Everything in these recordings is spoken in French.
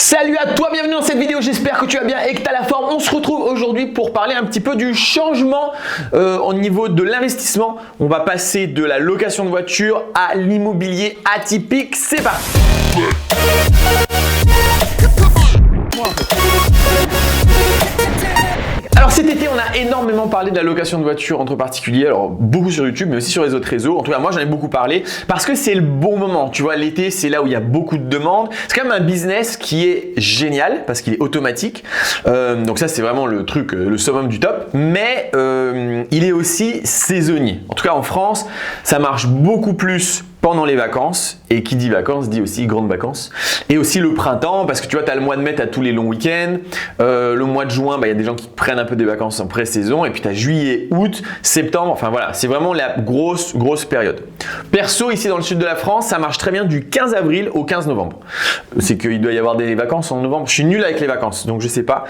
Salut à toi, bienvenue dans cette vidéo, j'espère que tu vas bien et que tu as la forme. On se retrouve aujourd'hui pour parler un petit peu du changement au niveau de l'investissement. On va passer de la location de voiture à l'immobilier atypique. C'est parti. Alors cet été, on a énormément parlé de la location de voiture entre particuliers, alors beaucoup sur YouTube, mais aussi sur les autres réseaux. En tout cas, moi, j'en ai beaucoup parlé parce que c'est le bon moment. Tu vois, l'été, c'est là où il y a beaucoup de demandes. C'est quand même un business qui est génial parce qu'il est automatique. Donc ça, c'est vraiment le truc, le summum du top. Mais il est aussi saisonnier. En tout cas, en France, ça marche beaucoup plus pendant les vacances, et qui dit vacances dit aussi grandes vacances, et aussi le printemps, parce que tu vois, tu as le mois de mai, tu as tous les longs week-ends, le mois de juin, il y a des gens qui prennent un peu des vacances en pré-saison, et puis tu as juillet, août, septembre, enfin voilà, c'est vraiment la grosse période. Perso, ici dans le sud de la France, ça marche très bien du 15 avril au 15 novembre. C'est qu'il doit y avoir des vacances en novembre, je suis nul avec les vacances, donc je sais pas.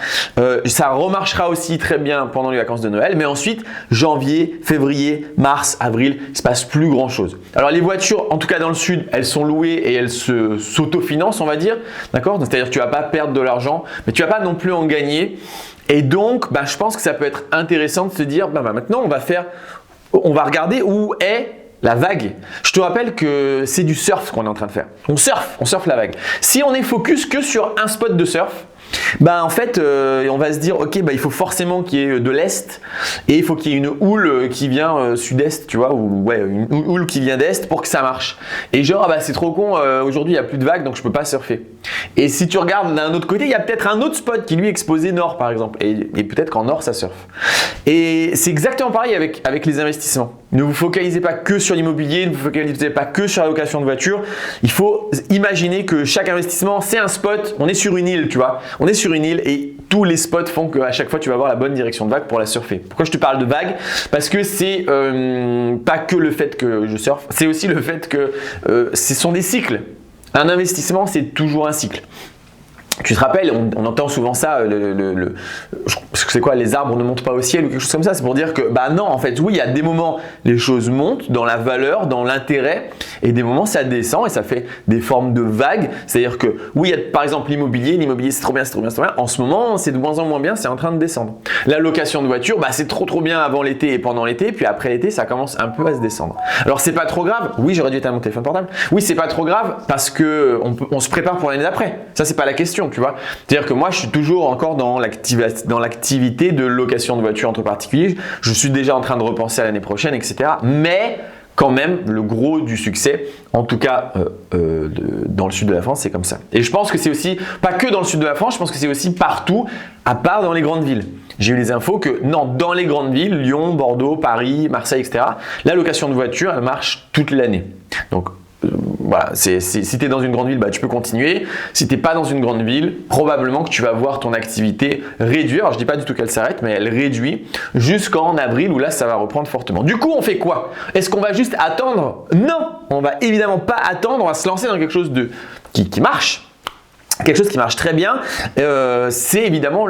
Ça remarchera aussi très bien pendant les vacances de Noël, mais ensuite, janvier, février, mars, avril, il ne se passe plus grand chose. Alors les voitures, en tout cas dans le sud, elles sont louées et elles s'autofinancent, on va dire. D'accord? C'est-à-dire que tu ne vas pas perdre de l'argent, mais tu ne vas pas non plus en gagner. Et donc, je pense que ça peut être intéressant de se dire, maintenant, on va regarder où est la vague. Je te rappelle que c'est du surf qu'on est en train de faire. On surfe la vague. Si on est focus que sur un spot de surf, en fait, on va se dire, ok, il faut forcément qu'il y ait de l'est et il faut qu'il y ait une houle qui vient sud-est, tu vois, ou ouais, une houle qui vient d'est pour que ça marche. Et genre, c'est trop con, aujourd'hui il n'y a plus de vagues donc je peux pas surfer. Et si tu regardes d'un autre côté, il y a peut-être un autre spot qui lui est exposé nord par exemple, et peut-être qu'en nord ça surfe. Et c'est exactement pareil avec les investissements. Ne vous focalisez pas que sur l'immobilier, ne vous focalisez pas que sur la location de voiture. Il faut imaginer que chaque investissement, c'est un spot. On est sur une île, tu vois. On est sur une île et tous les spots font qu'à chaque fois, tu vas avoir la bonne direction de vague pour la surfer. Pourquoi je te parle de vague? Parce que c'est pas que le fait que je surfe, c'est aussi le fait que ce sont des cycles. Un investissement, c'est toujours un cycle. Tu te rappelles, on entend souvent ça, c'est quoi, les arbres ne montent pas au ciel ou quelque chose comme ça. C'est pour dire que, non, en fait, oui, il y a des moments, les choses montent dans la valeur, dans l'intérêt, et des moments, ça descend et ça fait des formes de vagues. C'est-à-dire que, oui, il y a par exemple l'immobilier, c'est trop bien, c'est trop bien, c'est trop bien. En ce moment, c'est de moins en moins bien, c'est en train de descendre. La location de voiture, c'est trop bien avant l'été et pendant l'été, puis après l'été, ça commence un peu à se descendre. Alors, c'est pas trop grave. Oui, j'aurais dû éteindre mon téléphone portable. Oui, c'est pas trop grave parce que on se prépare pour l'année d'après. Ça, c'est pas la question. Tu vois, c'est-à-dire que moi, je suis toujours encore dans l'activité de location de voiture entre particuliers. Je suis déjà en train de repenser à l'année prochaine, etc. Mais quand même, le gros du succès, en tout cas dans le sud de la France, c'est comme ça. Et je pense que c'est aussi, pas que dans le sud de la France, je pense que c'est aussi partout, à part dans les grandes villes. J'ai eu les infos que non, dans les grandes villes, Lyon, Bordeaux, Paris, Marseille, etc., la location de voiture, elle marche toute l'année. Donc, voilà, si tu es dans une grande ville, tu peux continuer. Si tu n'es pas dans une grande ville, probablement que tu vas voir ton activité réduire. Alors, je ne dis pas du tout qu'elle s'arrête, mais elle réduit jusqu'en avril où là, ça va reprendre fortement. Du coup, on fait quoi? Est-ce qu'on va juste attendre? Non, on va évidemment pas attendre. On va se lancer dans quelque chose qui marche. Quelque chose qui marche très bien, c'est évidemment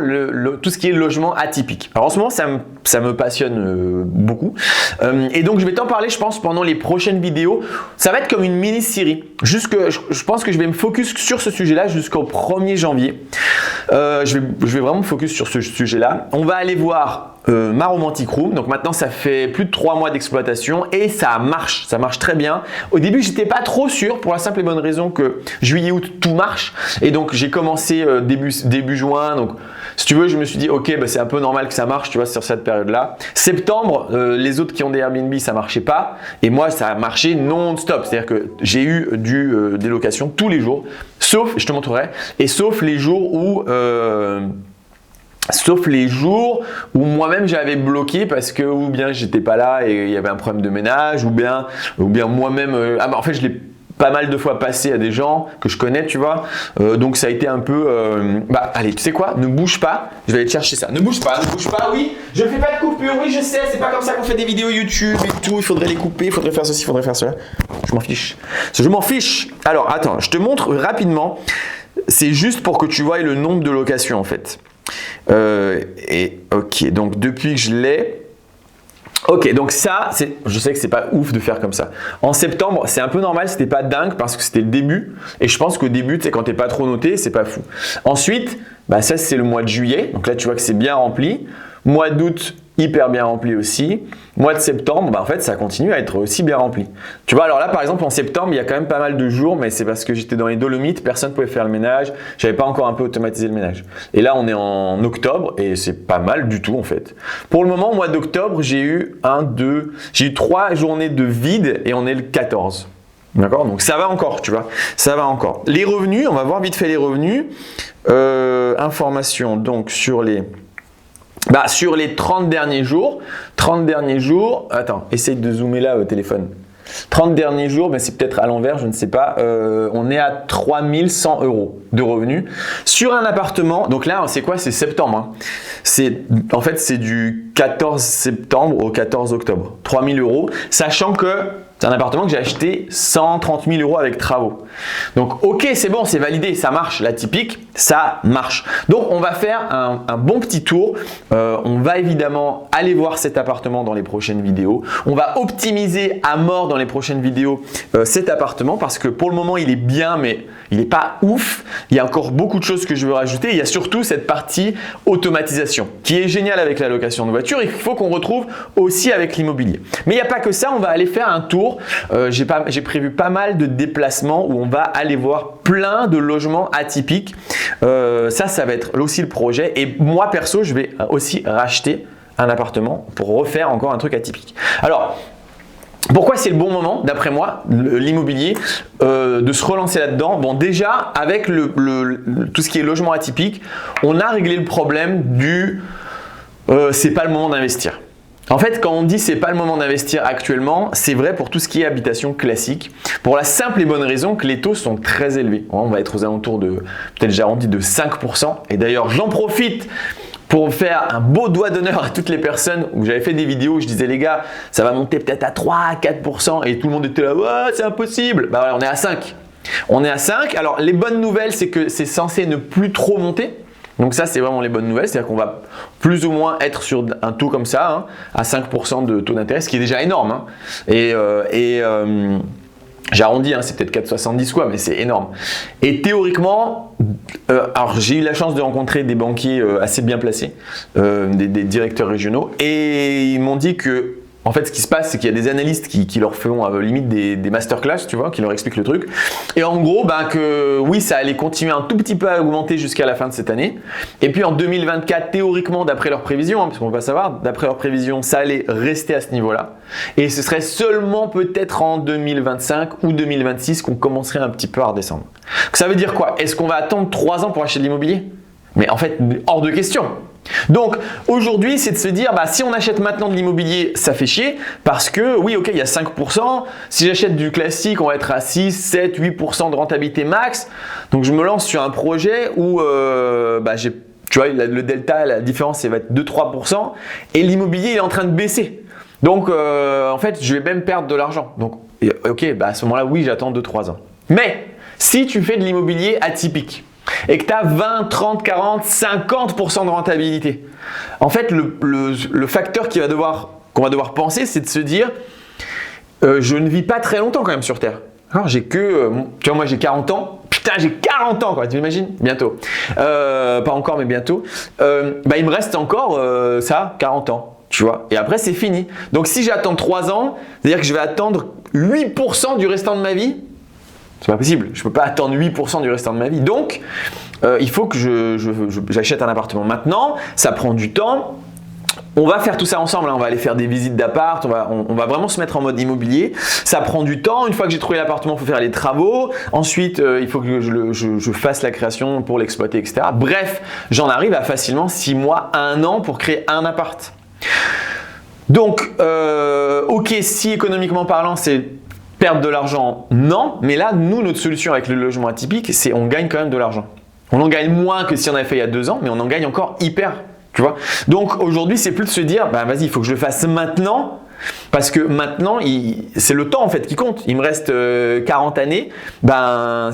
tout ce qui est logement atypique. Alors en ce moment, ça me passionne beaucoup. Et donc, je vais t'en parler, je pense, pendant les prochaines vidéos. Ça va être comme une mini-série. Je pense que je vais me focus sur ce sujet-là jusqu'au 1er janvier. Je vais vraiment me focus sur ce sujet-là. On va aller voir ma Romantic Room. Donc maintenant, ça fait plus de 3 mois d'exploitation et ça marche très bien. Au début, j'étais pas trop sûr pour la simple et bonne raison que juillet-août, tout marche. Et donc, j'ai commencé début juin. Donc, si tu veux, je me suis dit, ok, c'est un peu normal que ça marche, tu vois, sur cette période-là. Septembre, les autres qui ont des Airbnb, ça marchait pas. Et moi, ça a marché non-stop. C'est-à-dire que j'ai eu des locations tous les jours, sauf, je te montrerai, et sauf les jours où… moi-même j'avais bloqué parce que ou bien j'étais pas là et il y avait un problème de ménage ou bien moi-même en fait je l'ai pas mal de fois passé à des gens que je connais, tu vois, donc ça a été un peu allez, tu sais quoi, ne bouge pas, je vais aller te chercher ça, ne bouge pas, oui, je fais pas de coupure, oui je sais, c'est pas comme ça qu'on fait des vidéos YouTube et tout, il faudrait les couper, il faudrait faire ceci, il faudrait faire cela, je m'en fiche. Alors attends, je te montre rapidement, c'est juste pour que tu vois le nombre de locations en fait. Ok, donc depuis que je l'ai, Ok, donc ça, je sais que c'est pas ouf de faire comme ça. En septembre, c'est un peu normal, c'était pas dingue parce que c'était le début. Et je pense qu'au début, tu sais, quand t'es pas trop noté, c'est pas fou. Ensuite, bah ça c'est le mois de juillet. Donc là, tu vois que c'est bien rempli. Mois d'août, hyper bien rempli aussi. Mois de septembre, bah en fait, ça continue à être aussi bien rempli. Tu vois, alors là, par exemple, en septembre, il y a quand même pas mal de jours, mais c'est parce que j'étais dans les Dolomites, personne ne pouvait faire le ménage. J'avais pas encore un peu automatisé le ménage. Et là, on est en octobre et c'est pas mal du tout en fait. Pour le moment, au mois d'octobre, j'ai eu 3 journées de vide et on est le 14. D'accord? Donc ça va encore, tu vois. Ça va encore. Les revenus, on va voir vite fait les revenus. Information donc sur les 30 derniers jours, attends, essaye de zoomer là au téléphone. 30 derniers jours, mais c'est peut-être à l'envers, je ne sais pas. On est à 3100 € de revenus sur un appartement. Donc là, c'est quoi? C'est septembre. Hein. En fait, c'est du 14 septembre au 14 octobre. 3000 €, sachant que c'est un appartement que j'ai acheté 130 000 € avec travaux. Donc, ok, c'est bon, c'est validé, ça marche. La typique, ça marche. Donc, on va faire un bon petit tour. On va évidemment aller voir cet appartement dans les prochaines vidéos. On va optimiser à mort dans les prochaines vidéos cet appartement parce que pour le moment, il est bien, mais il n'est pas ouf. Il y a encore beaucoup de choses que je veux rajouter. Il y a surtout cette partie automatisation qui est géniale avec la location de voiture. Il faut qu'on retrouve aussi avec l'immobilier. Mais il n'y a pas que ça, on va aller faire un tour. J'ai prévu pas mal de déplacements où on va aller voir plein de logements atypiques. Ça va être aussi le projet. Et moi, perso, je vais aussi racheter un appartement pour refaire encore un truc atypique. Alors, pourquoi c'est le bon moment, d'après moi, l'immobilier, de se relancer là-dedans? Bon, déjà, avec tout ce qui est logement atypique, on a réglé le problème du c'est pas le moment d'investir. En fait, quand on dit c'est pas le moment d'investir actuellement, c'est vrai pour tout ce qui est habitation classique, pour la simple et bonne raison que les taux sont très élevés. On va être aux alentours de, peut-être j'arrondis, de 5%. Et d'ailleurs, j'en profite pour faire un beau doigt d'honneur à toutes les personnes où j'avais fait des vidéos où je disais les gars, ça va monter peut-être à 3 à 4% et tout le monde était là, ouais, c'est impossible. Bah voilà, on est à 5. On est à 5. Alors, les bonnes nouvelles, c'est que c'est censé ne plus trop monter. Donc ça, c'est vraiment les bonnes nouvelles, c'est-à-dire qu'on va plus ou moins être sur un taux comme ça, hein, à 5% de taux d'intérêt, ce qui est déjà énorme. Hein. J'arrondis, hein, c'est peut-être 4,70 quoi, mais c'est énorme. Et théoriquement, alors j'ai eu la chance de rencontrer des banquiers assez bien placés, des directeurs régionaux, et ils m'ont dit que en fait, ce qui se passe, c'est qu'il y a des analystes qui leur font limite des masterclass, tu vois, qui leur expliquent le truc. Et en gros, que oui, ça allait continuer un tout petit peu à augmenter jusqu'à la fin de cette année. Et puis en 2024, théoriquement, d'après leurs prévisions, hein, parce qu'on va savoir, d'après leurs prévisions, ça allait rester à ce niveau-là. Et ce serait seulement peut-être en 2025 ou 2026 qu'on commencerait un petit peu à redescendre. Donc, ça veut dire quoi? Est-ce qu'on va attendre 3 ans pour acheter de l'immobilier? Mais en fait, hors de question. Donc aujourd'hui, c'est de se dire, si on achète maintenant de l'immobilier, ça fait chier parce que oui, ok, il y a 5%. Si j'achète du classique, on va être à 6, 7, 8% de rentabilité max. Donc je me lance sur un projet où tu vois, le delta, la différence, ça va être 2-3% et l'immobilier, il est en train de baisser. Donc en fait, je vais même perdre de l'argent. Donc ok, à ce moment-là, oui, j'attends 2-3 ans. Mais si tu fais de l'immobilier atypique, et que tu as 20, 30, 40, 50% de rentabilité. En fait, le facteur qu'on va devoir penser, c'est de se dire je ne vis pas très longtemps quand même sur Terre. Alors, tu vois, moi j'ai 40 ans. Putain, j'ai 40 ans quoi, tu imagines? Bientôt. Pas encore, mais bientôt. Il me reste encore 40 ans. Tu vois, et après c'est fini. Donc si j'attends 3 ans, c'est-à-dire que je vais attendre 8% du restant de ma vie. C'est pas possible, je ne peux pas attendre 8% du restant de ma vie. Donc, il faut que j'achète un appartement maintenant, ça prend du temps. On va faire tout ça ensemble, hein. On va aller faire des visites d'appart, on va vraiment se mettre en mode immobilier. Ça prend du temps, une fois que j'ai trouvé l'appartement, il faut faire les travaux. Ensuite, il faut que je fasse la création pour l'exploiter, etc. Bref, j'en arrive à facilement 6 mois, 1 an pour créer un appart. Donc, ok, si économiquement parlant, c'est perdre de l'argent, non, mais là, nous, notre solution avec le logement atypique, c'est on gagne quand même de l'argent. On en gagne moins que si on avait fait il y a 2 ans, mais on en gagne encore hyper, tu vois. Donc aujourd'hui, c'est plus de se dire, vas-y, il faut que je le fasse maintenant, Parce que maintenant, c'est le temps en fait qui compte. Il me reste 40 années. Ben,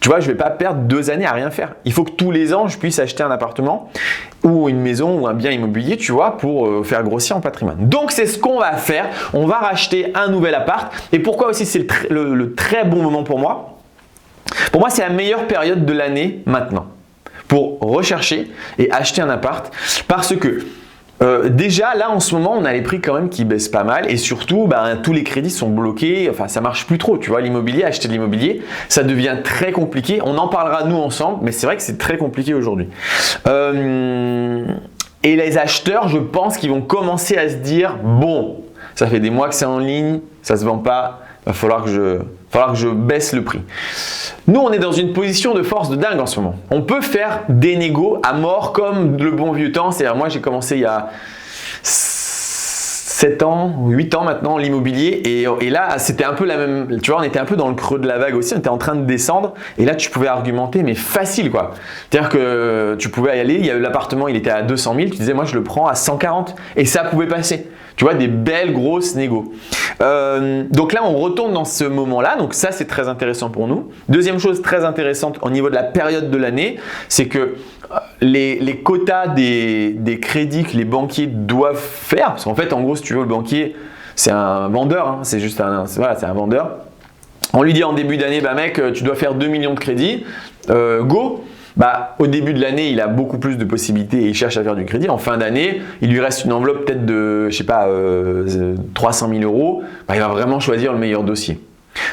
tu vois, je ne vais pas perdre 2 années à rien faire. Il faut que tous les ans, je puisse acheter un appartement ou une maison ou un bien immobilier, tu vois, pour faire grossir en patrimoine. Donc, c'est ce qu'on va faire. On va racheter un nouvel appart. Et pourquoi aussi c'est le très bon moment pour moi? Pour moi, c'est la meilleure période de l'année maintenant pour rechercher et acheter un appart parce que déjà là en ce moment on a les prix quand même qui baissent pas mal et surtout tous les crédits sont bloqués, enfin ça marche plus trop, tu vois, l'immobilier, acheter de l'immobilier ça devient très compliqué, on en parlera nous ensemble mais c'est vrai que c'est très compliqué aujourd'hui. Et les acheteurs je pense qu'ils vont commencer à se dire bon ça fait des mois que c'est en ligne, ça se vend pas, il va falloir que je baisse le prix. Nous, on est dans une position de force de dingue en ce moment. On peut faire des négos à mort comme le bon vieux temps. C'est-à-dire, moi, j'ai commencé il y a 7 ans, 8 ans maintenant l'immobilier et là, c'était un peu la même. Tu vois, on était un peu dans le creux de la vague aussi. On était en train de descendre et là, tu pouvais argumenter, mais facile quoi. C'est-à-dire que tu pouvais y aller. Il y a eu l'appartement, il était à 200 000. Tu disais, moi, je le prends à 140 et ça pouvait passer. Tu vois, des belles grosses négos. Donc là, on retourne dans ce moment-là. Donc ça, c'est très intéressant pour nous. Deuxième chose très intéressante au niveau de la période de l'année, c'est que les quotas des crédits que les banquiers doivent faire, parce qu'en fait, en gros, si tu veux, le banquier, c'est un vendeur. Hein, c'est juste c'est un vendeur. On lui dit en début d'année, mec, tu dois faire 2 millions de crédits. Go! Au début de l'année, il a beaucoup plus de possibilités et il cherche à faire du crédit. En fin d'année, il lui reste une enveloppe peut-être de, 300 000 euros. Il va vraiment choisir le meilleur dossier.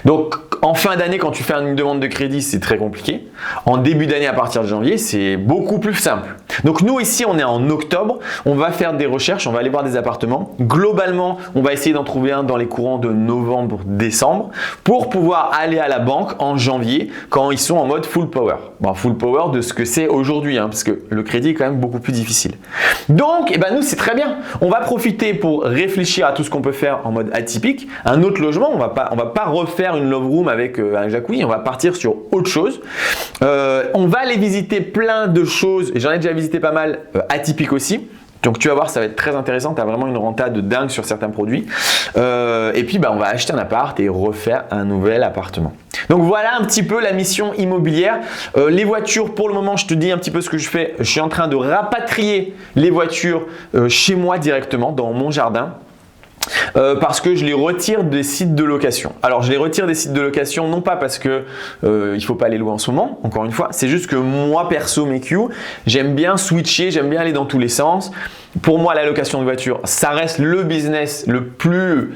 Donc, en fin d'année, quand tu fais une demande de crédit, c'est très compliqué. En début d'année, à partir de janvier, c'est beaucoup plus simple. Donc, nous, ici, on est en octobre. On va faire des recherches, on va aller voir des appartements. Globalement, on va essayer d'en trouver un dans les courants de novembre, décembre pour pouvoir aller à la banque en janvier quand ils sont en mode full power. Full power de ce que c'est aujourd'hui, parce que le crédit est quand même beaucoup plus difficile. Donc, nous, c'est très bien. On va profiter pour réfléchir à tout ce qu'on peut faire en mode atypique. Un autre logement, on va pas refaire une love room avec un jacuzzi, on va partir sur autre chose. On va aller visiter plein de choses, et j'en ai déjà visité pas mal, atypiques aussi. Donc tu vas voir, ça va être très intéressant, tu as vraiment une renta de dingue sur certains produits. Et puis on va acheter un appart et refaire un nouvel appartement. Donc voilà un petit peu la mission immobilière. Les voitures, pour le moment, je te dis un petit peu ce que je fais. Je suis en train de rapatrier les voitures chez moi directement, dans mon jardin. Parce que je les retire des sites de location. Alors je les retire des sites de location non pas parce que il faut pas les louer en ce moment, encore une fois, c'est juste que moi perso MEQ, j'aime bien switcher, j'aime bien aller dans tous les sens. Pour moi la location de voiture, ça reste le business le plus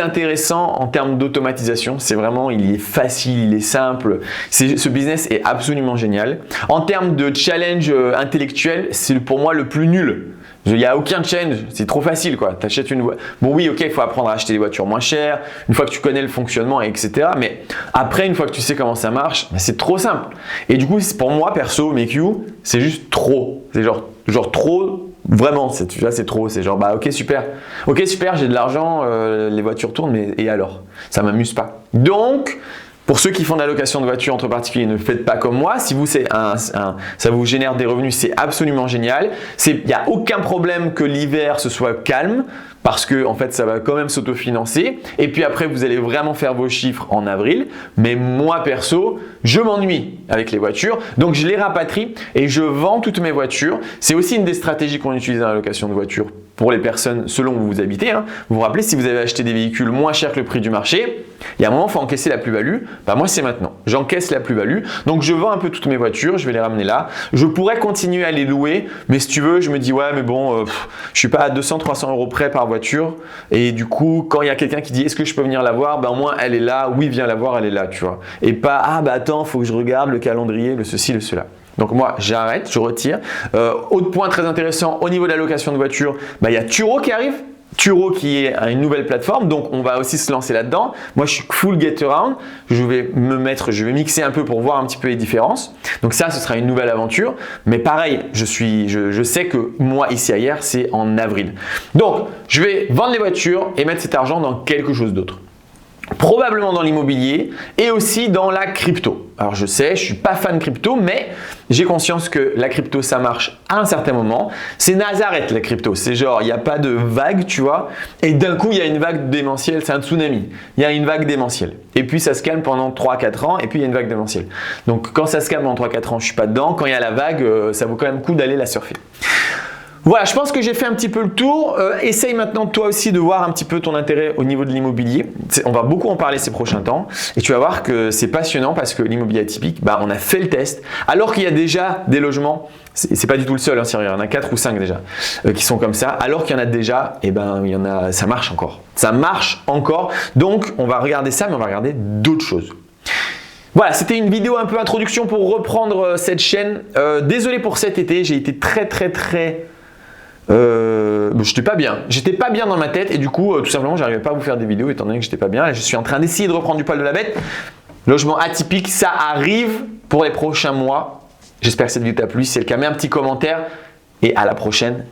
intéressant en termes d'automatisation. C'est vraiment, il est facile, il est simple. Ce business est absolument génial. En termes de challenge intellectuel, c'est pour moi le plus nul. Il n'y a aucun change, c'est trop facile quoi. Tu achètes une voiture. Bon oui, ok, il faut apprendre à acheter des voitures moins chères, une fois que tu connais le fonctionnement, etc. Mais après, une fois que tu sais comment ça marche, c'est trop simple. Et du coup, pour moi, perso, MEQ, c'est juste trop. C'est genre trop, vraiment, c'est trop. C'est genre, ok, super, j'ai de l'argent, les voitures tournent, mais et alors? Ça m'amuse pas. Donc, pour ceux qui font de la location de voiture entre particuliers, ne faites pas comme moi. Si vous, ça vous génère des revenus, c'est absolument génial. Il n'y a aucun problème que l'hiver ce soit calme parce que en fait, ça va quand même s'autofinancer. Et puis après, vous allez vraiment faire vos chiffres en avril. Mais moi, perso, je m'ennuie avec les voitures. Donc, je les rapatrie et je vends toutes mes voitures. C'est aussi une des stratégies qu'on utilise dans la location de voiture pour les personnes selon où vous habitez. Vous vous rappelez, si vous avez acheté des véhicules moins chers que le prix du marché, il y a un moment, il faut encaisser la plus-value. Moi, c'est maintenant. J'encaisse la plus-value. Donc, je vends un peu toutes mes voitures. Je vais les ramener là. Je pourrais continuer à les louer. Mais si tu veux, je me dis, ouais, mais bon, je ne suis pas à 200-300 euros près par voiture. Et du coup, quand il y a quelqu'un qui dit, est-ce que je peux venir la voir? Au moins, elle est là. Oui, viens la voir, elle est là, tu vois. Et pas, attends, il faut que je regarde le calendrier, le ceci, le cela. Donc moi, j'arrête, je retire. Autre point très intéressant, au niveau de la location de voiture, il y a Turo qui arrive. Turo qui est une nouvelle plateforme, donc on va aussi se lancer là-dedans. Moi, je suis full get around. Je vais mixer un peu pour voir un petit peu les différences. Donc ça, ce sera une nouvelle aventure. Mais pareil, je sais que moi, ici ailleurs, c'est en avril. Donc, je vais vendre les voitures et mettre cet argent dans quelque chose d'autre. probablement dans l'immobilier et aussi dans la crypto. Alors je sais, je suis pas fan de crypto, mais j'ai conscience que la crypto ça marche à un certain moment. C'est Nazareth la crypto, c'est genre il n'y a pas de vague, tu vois, et d'un coup il y a une vague démentielle, c'est un tsunami. Il y a une vague démentielle. Et puis ça se calme pendant 3-4 ans et puis il y a une vague démentielle. Donc quand ça se calme pendant 3-4 ans, je suis pas dedans. Quand il y a la vague, ça vaut quand même le coup d'aller la surfer. Voilà, je pense que j'ai fait un petit peu le tour. Essaye maintenant toi aussi de voir un petit peu ton intérêt au niveau de l'immobilier. On va beaucoup en parler ces prochains temps et tu vas voir que c'est passionnant parce que l'immobilier atypique, on a fait le test alors qu'il y a déjà des logements. C'est pas du tout le seul, hein, il y en a 4 ou 5 déjà qui sont comme ça. Alors qu'il y en a déjà, il y en a, ça marche encore. Ça marche encore. Donc on va regarder ça, mais on va regarder d'autres choses. Voilà, c'était une vidéo un peu introduction pour reprendre cette chaîne. Désolé pour cet été, j'ai été très j'étais pas bien dans ma tête et du coup tout simplement j'arrivais pas à vous faire des vidéos étant donné que j'étais pas bien. Là, je suis en train d'essayer de reprendre du poil de la bête. Logement atypique, ça arrive pour les prochains mois. J'espère que cette vidéo t'a plu. Si c'est le cas, mets un petit commentaire et à la prochaine.